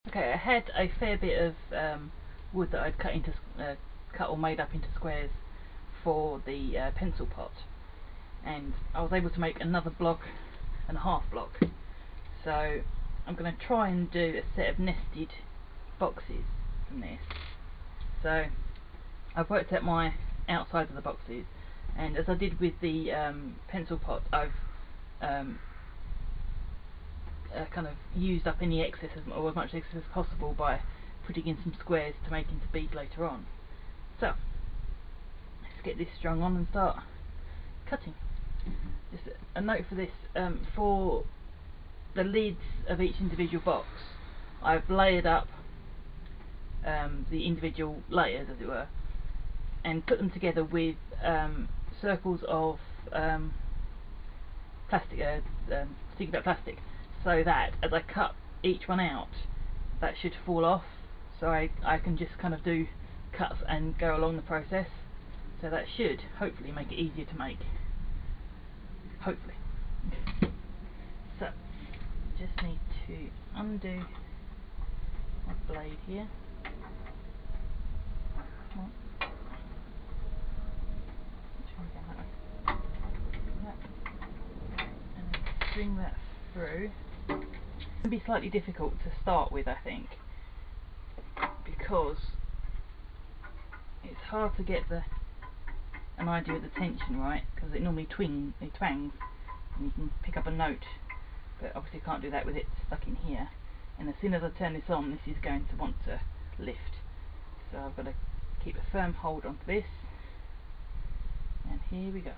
Okay, I had a fair bit of wood that I'd cut or made up into squares for the pencil pot, and I was able to make another block and a half block. So I'm going to try and do a set of nested boxes from this. So I've worked out my outside of the boxes, and as I did with the pencil pot, I've kind of used up any excess or as much excess as possible by putting in some squares to make into beads later on. So let's get this strung on and start cutting. Just a note for this, for the lids of each individual box I've layered up the individual layers, as it were, and put them together with circles of plastic, sticky back plastic, so that as I cut each one out, that should fall off, so I can just kind of do cuts and go along the process. So that should hopefully make it easier to make. Hopefully. So just need to undo my blade here. Come on. Try and go that way. And then string that through. It can be slightly difficult to start with, I think, because it's hard to get an idea of the tension right, because it normally twangs and you can pick up a note, but obviously can't do that with it stuck in here. And as soon as I turn this on, this is going to want to lift, so I've got to keep a firm hold onto this, and here we go.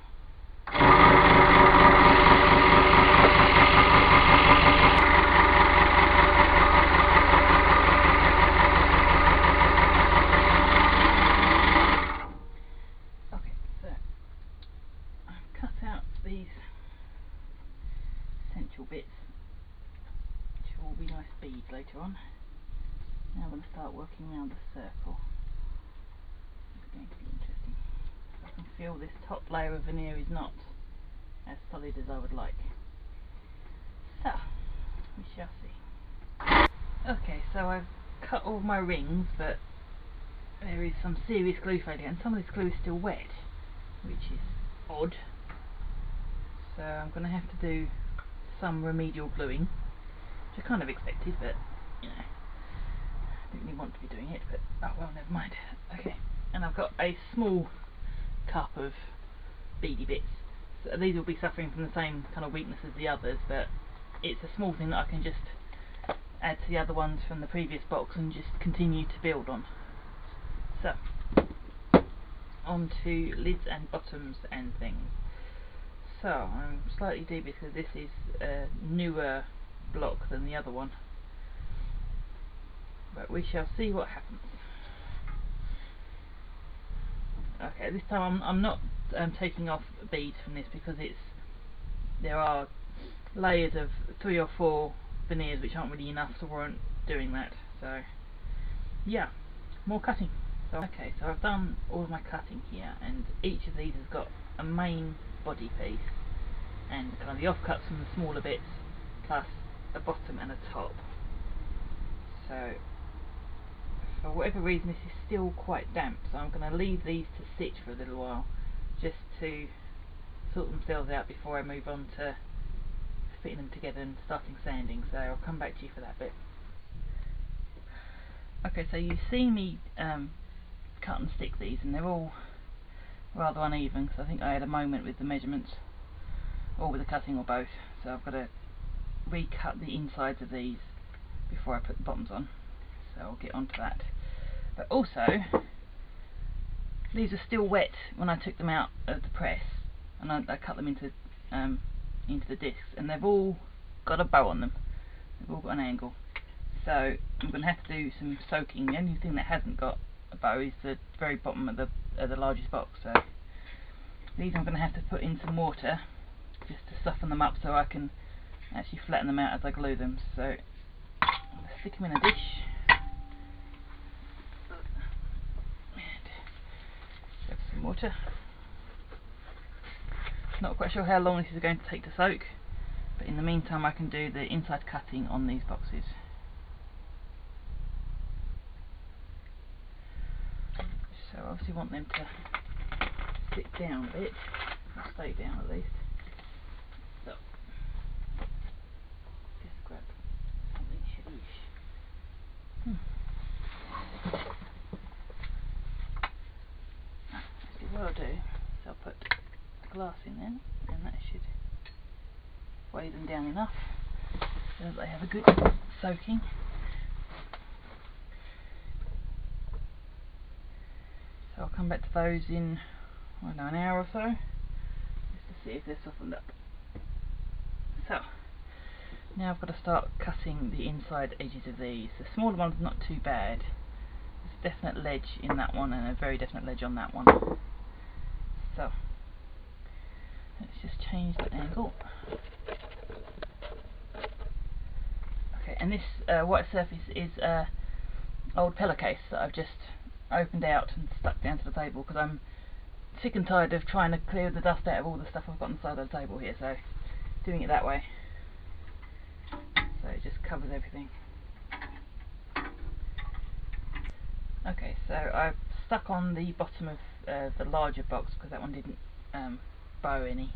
These essential bits, which will be nice beads later on. Now I'm going to start working around the circle. It's going to be interesting. I can feel this top layer of veneer is not as solid as I would like. So, we shall see. Okay, so I've cut all my rings, but there is some serious glue failure, and some of this glue is still wet, which is odd. So I'm going to have to do some remedial gluing, which I kind of expected, but you know, I didn't really want to be doing it, but oh well, never mind. Okay, and I've got a small cup of beady bits. So these will be suffering from the same kind of weakness as the others, but it's a small thing that I can just add to the other ones from the previous box and just continue to build on. So, on to lids and bottoms and things. So, I'm slightly dubious because this is a newer block than the other one, but we shall see what happens. Okay, this time I'm not taking off beads from this, because there are layers of 3 or 4 veneers which aren't really enough to warrant doing that. So yeah, more cutting. So, okay, so I've done all of my cutting here, and each of these has got a main body piece and kind of the offcuts from the smaller bits, plus a bottom and a top. So for whatever reason this is still quite damp, so I'm going to leave these to sit for a little while just to sort themselves out before I move on to fitting them together and starting sanding. So I'll come back to you for that bit. Okay, so you see me cut and stick these, and they're all rather uneven, because I think I had a moment with the measurements, or with the cutting, or both. So I've got to recut the insides of these before I put the bottoms on, so I'll get onto that. But also, these are still wet when I took them out of the press, and I cut them into the discs, and they've all got a bow on them. They've all got an angle. So I'm going to have to do some soaking. The only thing that hasn't got a bow is the very bottom of the largest box. So these I'm going to have to put in some water just to soften them up, so I can actually flatten them out as I glue them. So I'm going to stick them in a dish and grab some water. Not quite sure how long this is going to take to soak, but in the meantime I can do the inside cutting on these boxes. So I obviously want them to sit down a bit, or stay down at least. So just grab something heavyish. Actually, what I'll do is I'll put the glass in then, and that should weigh them down enough so that they have a good soaking. So I'll come back to those in, I don't know, an hour or so, just to see if they're softened up. So now I've got to start cutting the inside edges of these. The smaller one's not too bad. There's a definite ledge in that one and a very definite ledge on that one. So let's just change the angle. Okay, and this white surface is old pillowcase that I've just opened out and stuck down to the table because I'm sick and tired of trying to clear the dust out of all the stuff I've got on the side of the table here, so doing it that way. So it just covers everything. Okay, so I've stuck on the bottom of the larger box because that one didn't bow any.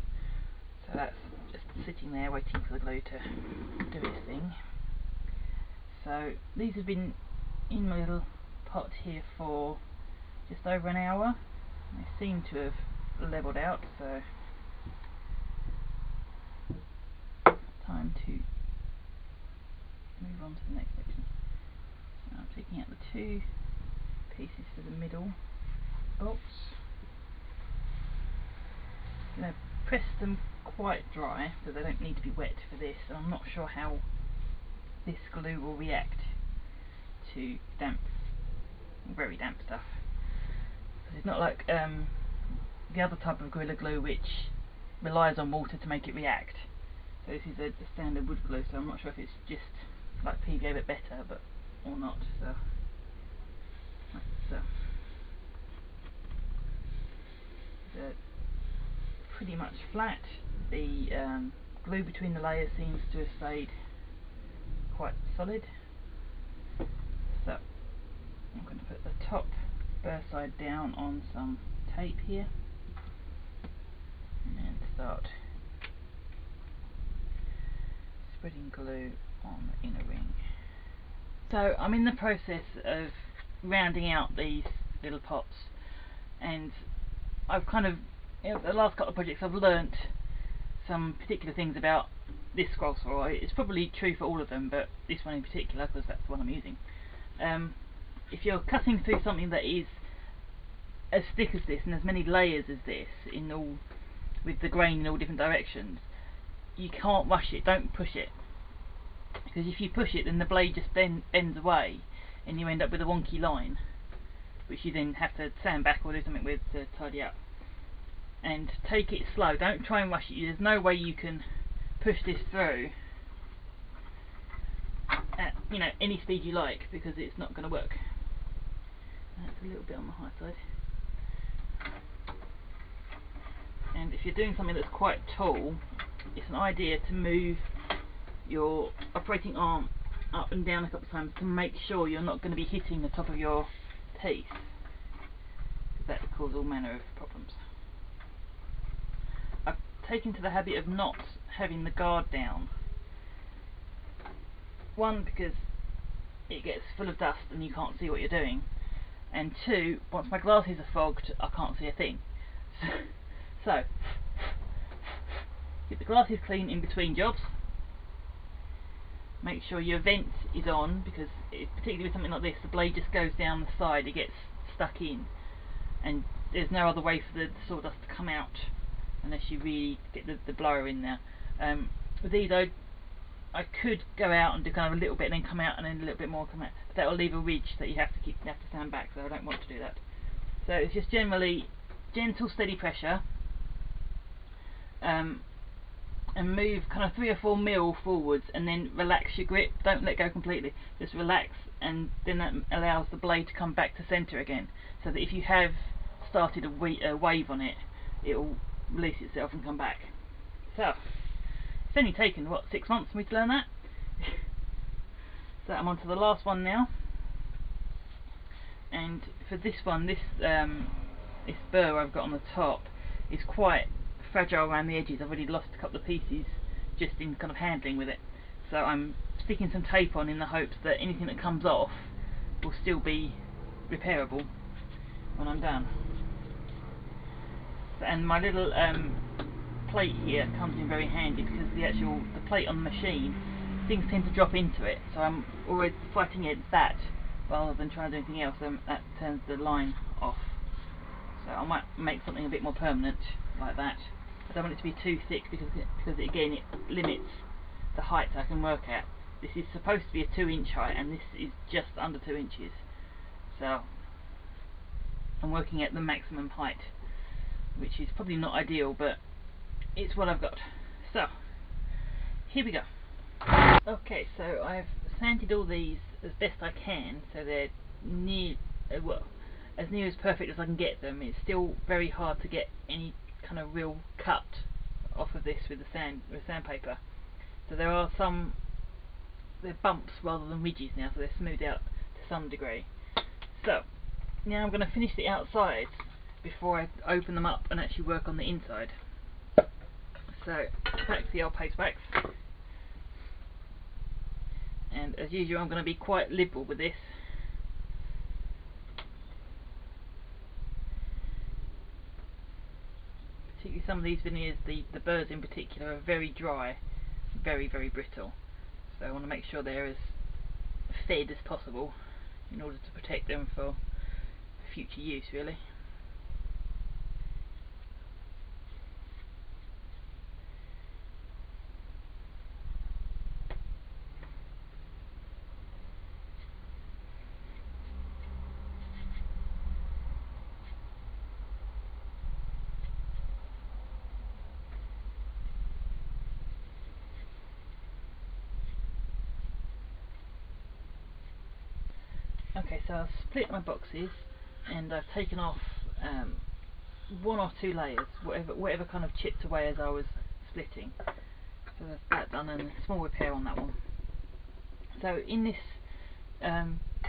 So that's just sitting there waiting for the glue to do its thing. So these have been in my little pot here for just over an hour. They seem to have levelled out, so time to move on to the next section. So I'm taking out the two pieces for the middle box. I'm going to press them quite dry, so they don't need to be wet for this. And I'm not sure how this glue will react to damp, very damp stuff. It's not like the other type of Gorilla Glue which relies on water to make it react. So this is a standard wood glue, so I'm not sure if it's just like PVA but better, but or not. So that's pretty much flat. The glue between the layers seems to have stayed quite solid. So I'm going to put the top burr side down on some tape here and start spreading glue on the inner ring. So I'm in the process of rounding out these little pots, and I've kind of, the last couple of projects I've learnt some particular things about this scroll saw. It's probably true for all of them, but this one in particular because that's the one I'm using. If you're cutting through something that is as thick as this and as many layers as this, in all with the grain in all different directions, you can't rush it. Don't push it, because if you push it, then the blade just bends away, and you end up with a wonky line, which you then have to sand back or do something with to tidy up. And take it slow. Don't try and rush it. There's no way you can push this through at any speed you like, because it's not going to work. That's a little bit on the high side. And if you're doing something that's quite tall, it's an idea to move your operating arm up and down a couple of times to make sure you're not going to be hitting the top of your piece, because that would cause all manner of problems. I've taken to the habit of not having the guard down. One, because it gets full of dust and you can't see what you're doing, and two, once my glasses are fogged, I can't see a thing. So keep the glasses clean in between jobs. Make sure your vent is on, because particularly with something like this, the blade just goes down the side, it gets stuck in, and there's no other way for the sawdust to come out unless you really get the blower in there. With these, I could go out and do kind of a little bit and then come out and then a little bit more come out, but that will leave a ridge that you have to stand back, so I don't want to do that. So it's just generally gentle, steady pressure, and move kind of 3 or 4 mil forwards, and then relax your grip. Don't let go completely, just relax, and then that allows the blade to come back to centre again, so that if you have started a wave on it, it will release itself and come back. So it's only taken, what, 6 months for me to learn that? So I'm on to the last one now, and for this one, this burr I've got on the top is quite fragile around the edges. I've already lost a couple of pieces just in kind of handling with it, so I'm sticking some tape on in the hopes that anything that comes off will still be repairable when I'm done. And my little plate here comes in very handy, because the plate on the machine, things tend to drop into it, so I'm always fighting against that rather than trying to do anything else, and that turns the line off. So I might make something a bit more permanent like that. I don't want it to be too thick, because again it limits the height I can work at. This is supposed to be a 2-inch height, and this is just under 2 inches, so I'm working at the maximum height, which is probably not ideal, but it's what I've got. So here we go. Okay, so I've sanded all these as best I can, so they're near, well, as near as perfect as I can get them. It's still very hard to get any kind of real cut off of this with sandpaper. So there are they're bumps rather than ridges now, so they're smoothed out to some degree. So now I'm going to finish the outsides before I open them up and actually work on the inside. So back to the old paste wax, and as usual I'm going to be quite liberal with this. Particularly some of these veneers, the burrs in particular, are very dry, very brittle, so I want to make sure they're as fed as possible in order to protect them for future use, really. Okay, so I've split my boxes and I've taken off 1 or 2 layers, whatever kind of chipped away as I was splitting. So that's that done, and a small repair on that one. So in this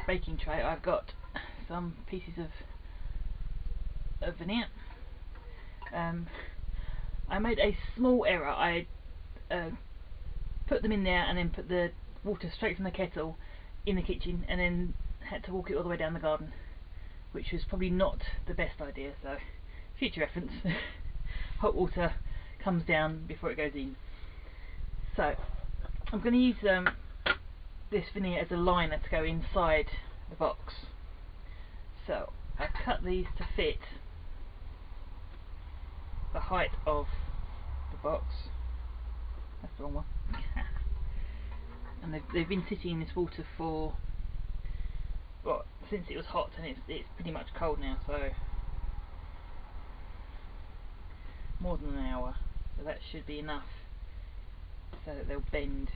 baking tray I've got some pieces of veneer. I made a small error. I put them in there and then put the water straight from the kettle in the kitchen, and then had to walk it all the way down the garden, which was probably not the best idea, so future reference. Hot water comes down before it goes in. So I'm going to use this veneer as a liner to go inside the box. So I've cut these to fit the height of the box. That's the wrong one. And they've been sitting in this water for, well, since it was hot, and it's pretty much cold now, so more than an hour. So that should be enough so that they'll bend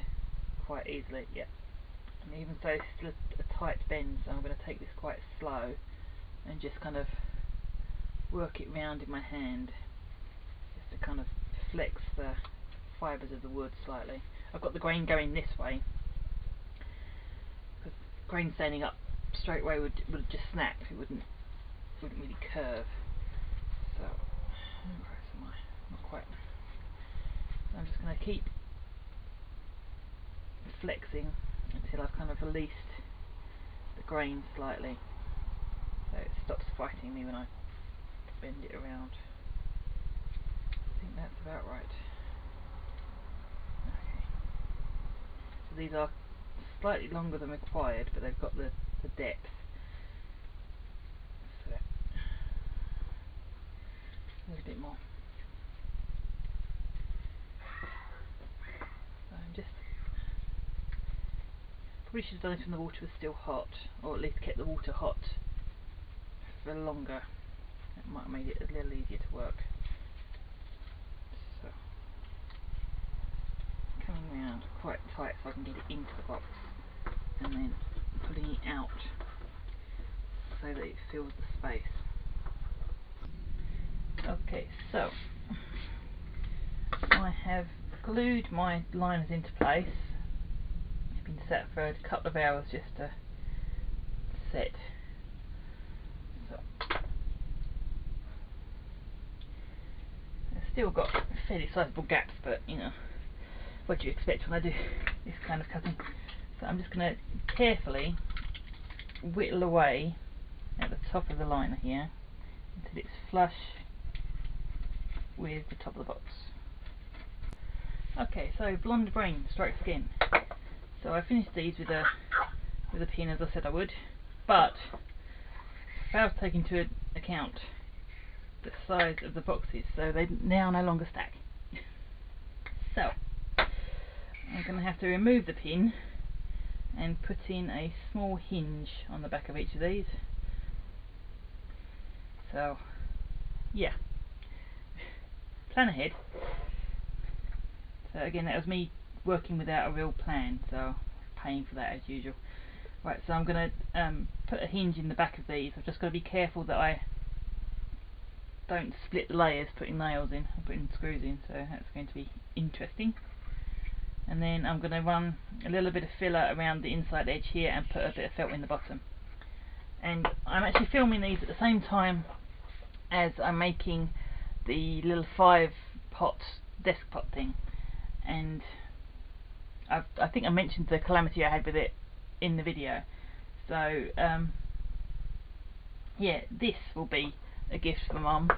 quite easily. Yeah, and even so, it's still a tight bend, so I'm going to take this quite slow and just kind of work it round in my hand, just to kind of flex the fibres of the wood slightly. I've got the grain going this way, because grain standing up straight away would just snap. It wouldn't really curve. So not quite. I'm just going to keep flexing until I've kind of released the grain slightly, so it stops fighting me when I bend it around. I think that's about right. Okay. So these are slightly longer than required, but they've got the depth. So a little bit more. So I'm just probably should have done it when the water was still hot, or at least kept the water hot for longer. It might have made it a little easier to work. So coming round quite tight so I can get it into the box, and then pulling it out so that it fills the space. Okay, so I have glued my liners into place. It's been set for a couple of hours just to set. still got fairly sizable gaps, but you know, what do you expect when I do this kind of cutting? So I'm just going to carefully whittle away at the top of the liner here until it's flush with the top of the box. Okay, so blonde brain strikes again. So I finished these with a pin, as I said I would, but failed to take into account the size of the boxes, so they now no longer stack. So I'm going to have to remove the pin and put in a small hinge on the back of each of these. So yeah, plan ahead. So again, that was me working without a real plan, so paying for that as usual. Right, so I'm going to put a hinge in the back of these. I've just got to be careful that I don't split the layers putting nails in, or putting screws in, so that's going to be interesting. And then I'm going to run a little bit of filler around the inside edge here and put a bit of felt in the bottom. And I'm actually filming these at the same time as I'm making the little 5-pot desk pot thing. And I think I mentioned the calamity I had with it in the video. So yeah, this will be a gift for Mum.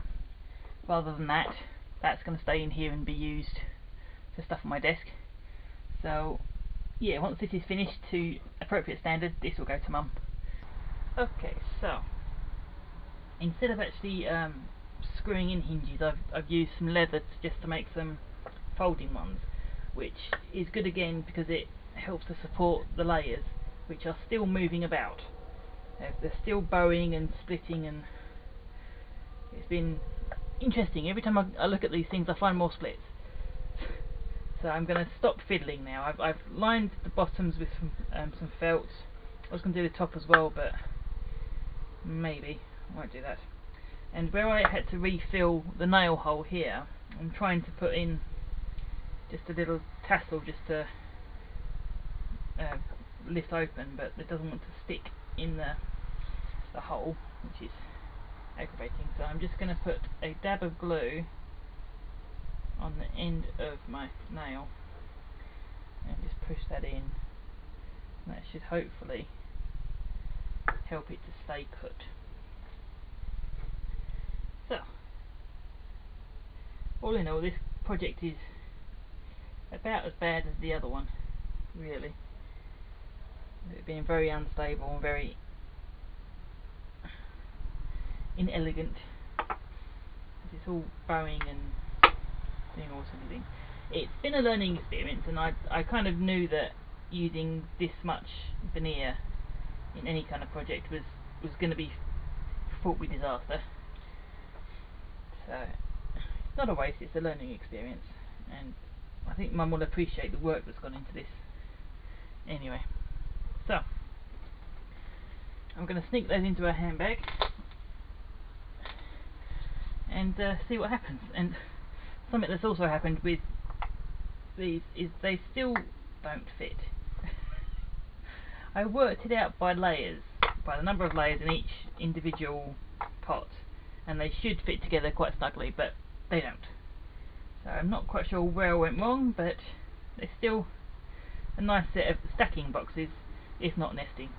Rather than that, that's going to stay in here and be used for stuff on my desk. So yeah, once this is finished to appropriate standards, this will go to Mum. Okay, so instead of actually screwing in hinges, I've used some leather just to make some folding ones, which is good again because it helps to support the layers, which are still moving about. They're still bowing and splitting, and it's been interesting. Every time I look at these things, I find more splits. So I'm going to stop fiddling now. I've lined the bottoms with some felt. I was going to do the top as well, but maybe I won't do that. And where I had to refill the nail hole here, I'm trying to put in just a little tassel just to lift open, but it doesn't want to stick in the hole, which is aggravating. So I'm just going to put a dab of glue on the end of my nail and just push that in. And that should hopefully help it to stay put. So all in all, this project is about as bad as the other one, really. It being very unstable and very inelegant. It's all bowing and doing all sorts of things. It's been a learning experience, and I kind of knew that using this much veneer in any kind of project was going to be fraught with disaster. So it's not a waste, it's a learning experience, and I think Mum will appreciate the work that's gone into this. Anyway, so I'm going to sneak those into a handbag and see what happens. And something that's also happened with these is they still don't fit. I worked it out by layers, by the number of layers in each individual pot, and they should fit together quite snugly, but they don't. So I'm not quite sure where I went wrong, but they're still a nice set of stacking boxes, if not nesting.